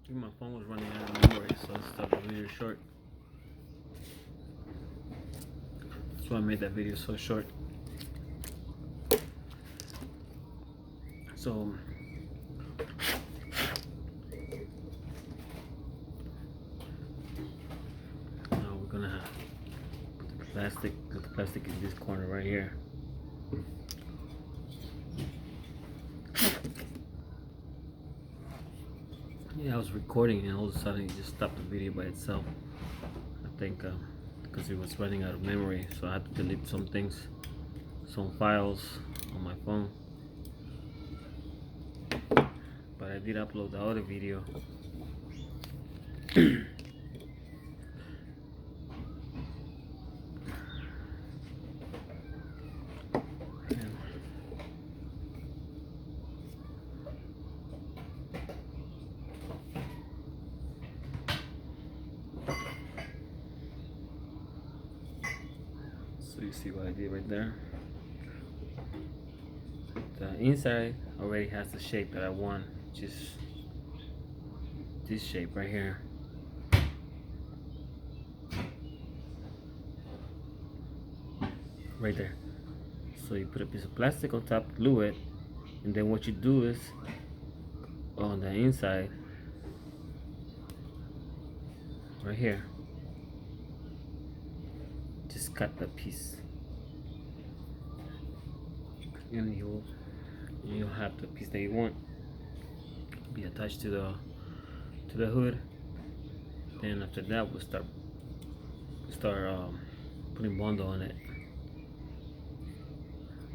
My phone was running out of memory, so I stopped the video short. That's why I made that video so short. So now we're gonna put the plastic in this corner right here. Yeah, I was recording and all of a sudden it just stopped the video by itself. I think because it was running out of memory, so I had to delete some things, some files on my phone. But I did upload the other video. So you see what I did right there. The inside already has the shape that I want, just this shape right here. Right there. So you put a piece of plastic on top, glue it, and then what you do is on the inside, right here, just cut the piece, and you'll have the piece that you want be attached to the hood. Then after that, we'll start putting bundle on it.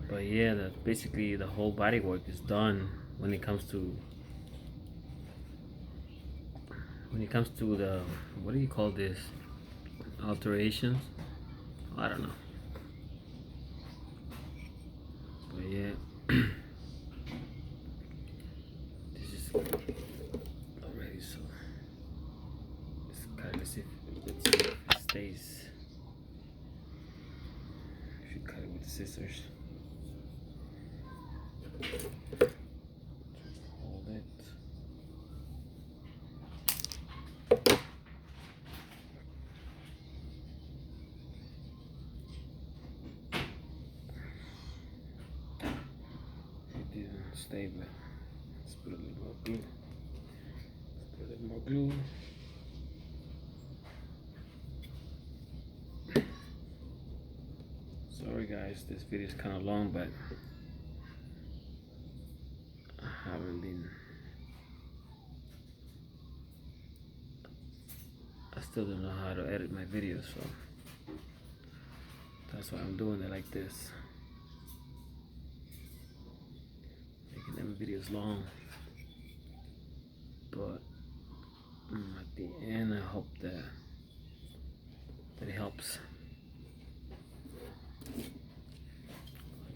But yeah, basically the whole body work is done when it comes to the, what do you call this, alterations? I don't know. But yeah, this is already, so let's cut it, see if it stays. You should cut it with the scissors. Hold it. It didn't stay, but let's put a little more glue. Let's put a little more glue. Sorry guys, this video is kind of long, but I haven't been. I still don't know how to edit my videos, so that's why I'm doing it like this. Making them videos long, but at the end, I hope that it helps.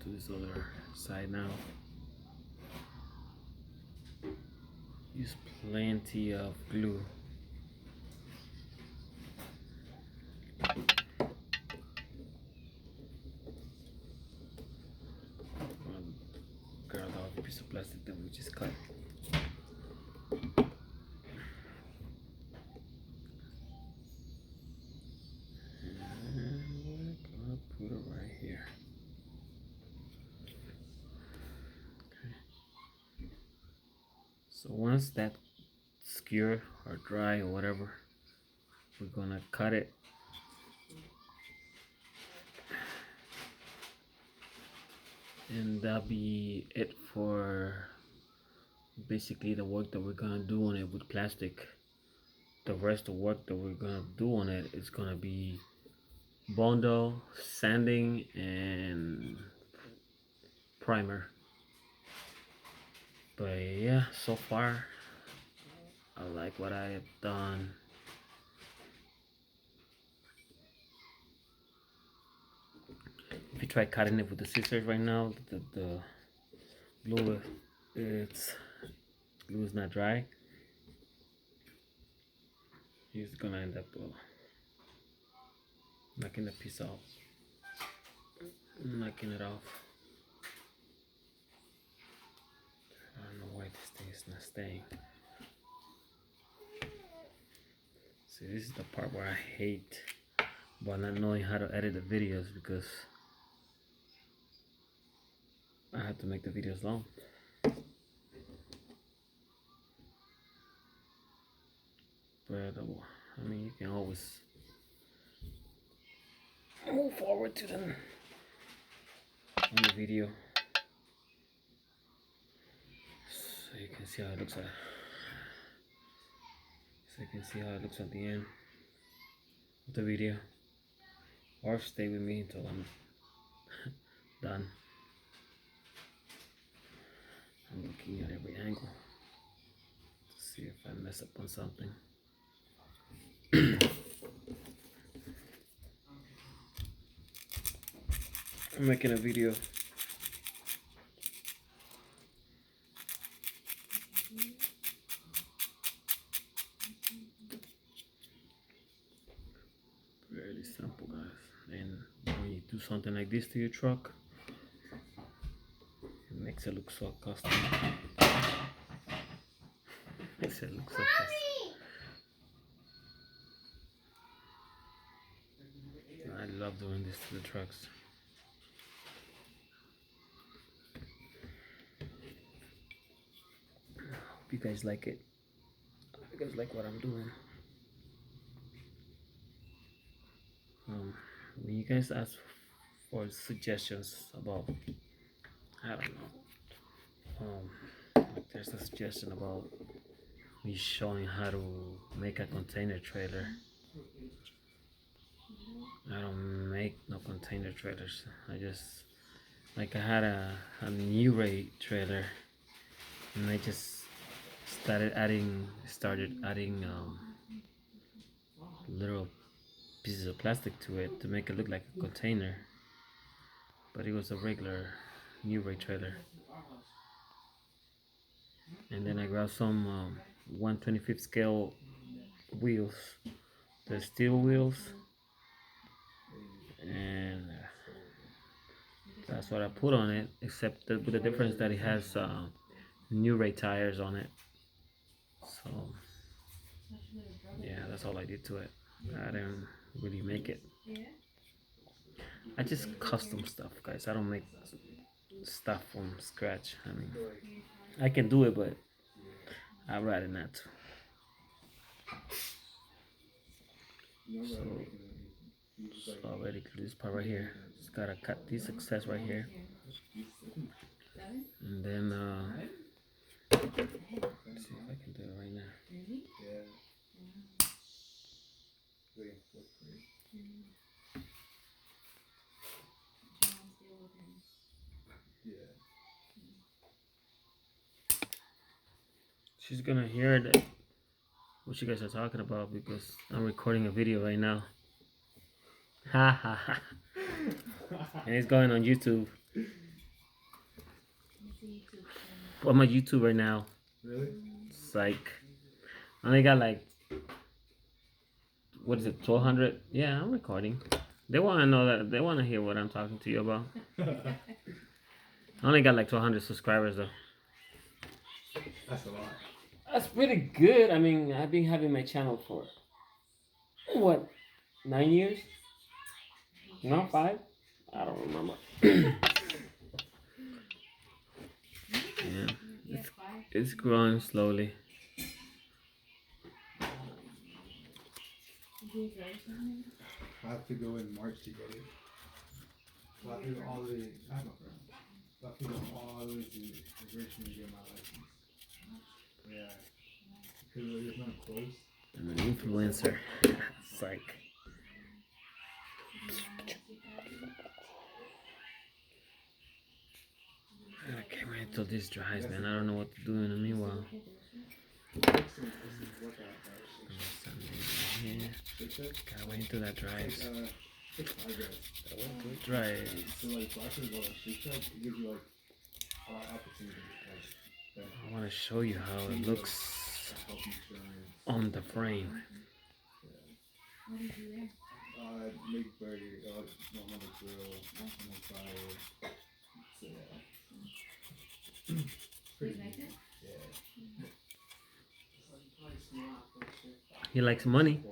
To this other side now. Use plenty of glue. Grab out a piece of plastic that we just cut. And we're gonna put it right here. Okay. So once that's cured or dry or whatever, we're gonna cut it. And that'll be it for basically the work that we're gonna do on it with plastic. The rest of the work that we're gonna do on it is gonna be bundle, sanding, and primer. But yeah, so far I like what I have done. If you try cutting it with the scissors right now, the glue is not dry. You're just gonna end up knocking the piece off, knocking it off. I don't know why this thing is not staying. See, this is the part where I hate about not knowing how to edit the videos, because I have to make the videos long. But I mean, you can always move forward to them on the video, so you can see how it looks at the end of the video, or stay with me until I'm done. I'm looking at every angle to see if I mess up on something. I'm making a video. Very simple, guys. And when you do something like this to your truck, it makes it look so custom. Makes it look so custom. I love doing this to the trucks. Hope you guys like it. Hope you guys like what I'm doing. When you guys ask for suggestions about, I don't know, like there's a suggestion about me showing how to make a container trailer. I don't make no container trailers. I just, like, I had a new rate trailer, and I just started adding little pieces of plastic to it to make it look like a container, but it was a regular new rate trailer. And then I grabbed some 1/25 scale wheels, the steel wheels, and that's what I put on it, except with the difference that it has new rate tires on it. So yeah, that's all I did to it. I didn't really make it. I just custom stuff, guys. I don't make stuff from scratch. I mean, I can do it, but I'd rather not to. So already this part right here, just gotta cut this excess right here, and then let's see if I can do it right now. She's gonna hear that what you guys are talking about, because I'm recording a video right now. Ha ha ha. And it's going on YouTube. I'm on YouTube right now. Really? It's like, I only got like, what is it, 1,200? Yeah, I'm recording. They want to know that, they want to hear what I'm talking to you about. I only got like 1,200 subscribers though. That's a lot. That's pretty good. I mean, I've been having my channel for, what, 9 years? No, 5? I don't remember. Yeah, it's growing slowly. I have to go in March to get it. So I have to go all the way. I have no friend. So I have to go all the way to Richmond to get my license. Yeah. Because there's not close. I'm an influencer. Psych. I can't wait until this dries, man. I don't know what to do in the meanwhile. Yeah. Gotta wait until that dries. Gotta wait until it dries. So like classes or like street tech, it gives you like a lot of opportunity. I want to show you how it looks on the frame. Make burger, normal grill, normal fire. So yeah. Pretty neat. Yeah. He likes money.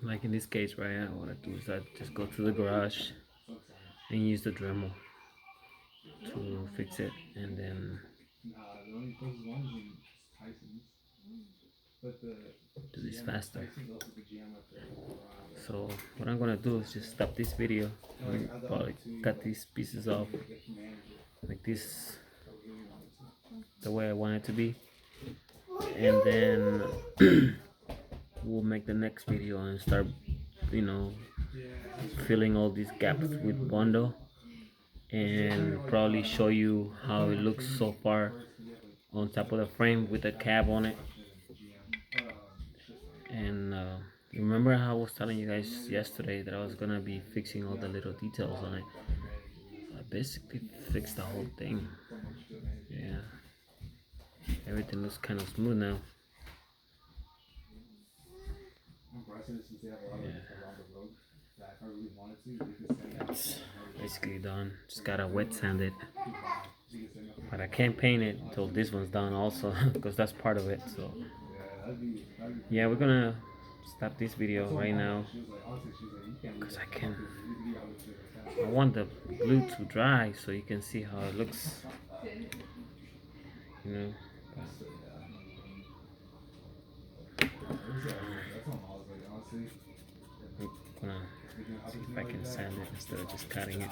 Like in this case, right? What I do is I just go to the garage and use the Dremel to fix it, and then Nah, the only closest one is in Tyson's. But the do this GM faster. Tyson's also the GM at the So what I'm gonna do is just stop this video and probably cut these pieces off like this, the way I want it to be, and then we'll make the next video and start, you know, filling all these gaps with Bondo, and probably show you how it looks so far on top of the frame with the cab on it. And remember how I was telling you guys yesterday that I was gonna be fixing all the little details on it. I basically fixed the whole thing. Yeah, everything looks kind of smooth now. It's basically done. Just gotta wet sand it, but I can't paint it until this one's done also, because that's part of it. So yeah, we're gonna stop this video right now because I want the glue to dry so you can see how it looks, you know. I'm gonna see if I can sand it instead of just cutting it.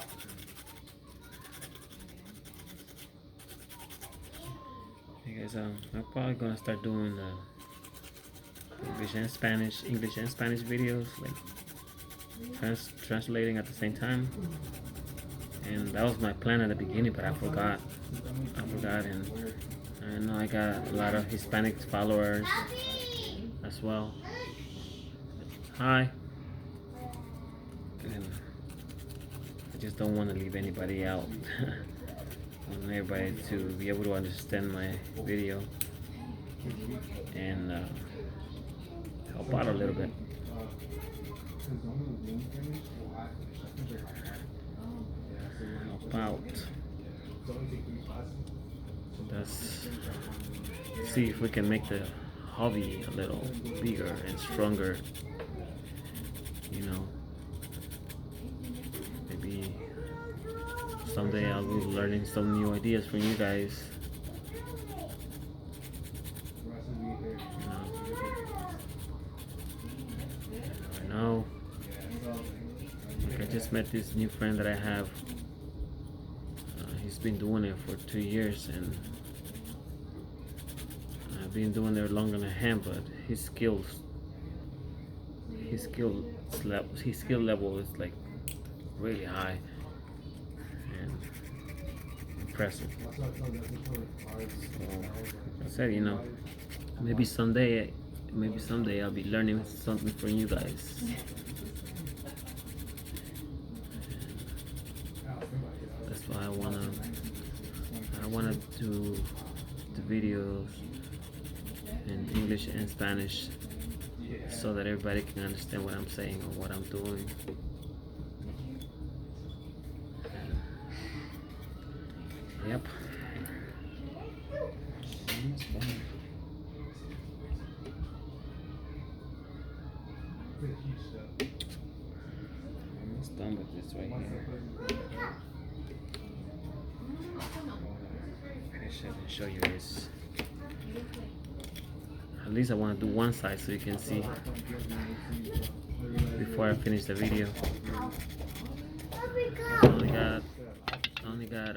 Hey guys, I'm probably gonna start doing the English and Spanish videos, like translating at the same time. And that was my plan at the beginning, but I forgot, and I know I got a lot of Hispanic followers as well. Hi. And I just don't want to leave anybody out. I want everybody to be able to understand my video and help out a little bit. Help out. Let's see if we can make the hobby a little bigger and stronger. You know, maybe someday I'll be learning some new ideas from you guys. I know. Like I just met this new friend that I have. He's been doing it for 2 years, and I've been doing it longer than him. But his skill level is like really high and impressive. So, like I said, you know, maybe someday I'll be learning something from you guys. That's why I wanna do the videos in English and Spanish so that everybody can understand what I'm saying or what I'm doing. Yep. Almost done with this right here. Finish it and show you this. At least I want to do one side so you can see before I finish the video. I only got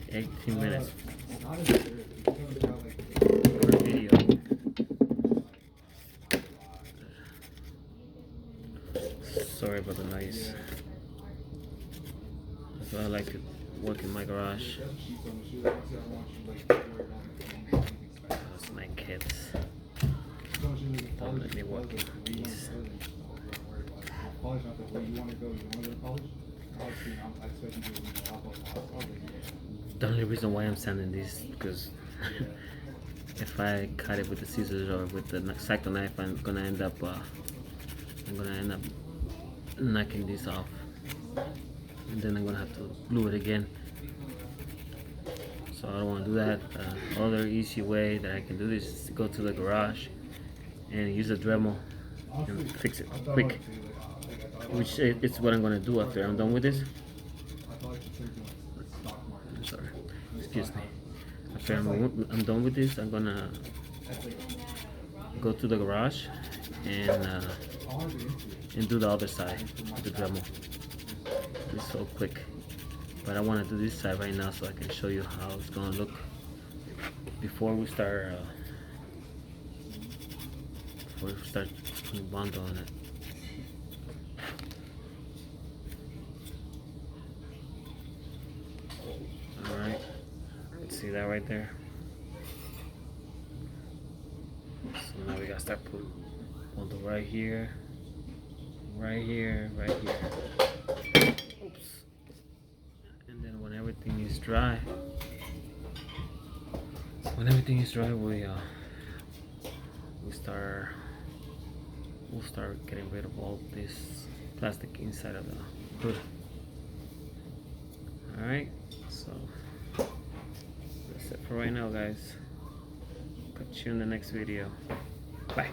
18 minutes per video. Sorry about the noise. That's why I like to work in my garage. That's my kids. Don't let me work in peace. The only reason why I'm sanding this because if I cut it with the scissors or with the X-Acto knife, I'm gonna end up knocking this off, and then I'm gonna have to glue it again. So I don't want to do that. Other easy way that I can do this is to go to the garage and use a Dremel Honestly, and fix it I thought quick. about it too. Like, I thought about Which it. it's what I'm gonna do after I'm done with this. I thought I considered doing stock market. I'm sorry, Just excuse saw me. how. After That's like, I'm done with this, I'm gonna that's like, go to the garage and I want to get into it. and do the other side, Into my the style. demo. It's so quick, but I want to do this side right now so I can show you how it's gonna look before we start putting bond on it. All right, see that right there. So now we gotta start putting bundle right here, right here, right here. Oops. And then when everything is dry, we'll start getting rid of all this plastic inside of the hood. All right, so that's it for right now, guys. Catch you in the next video. Bye.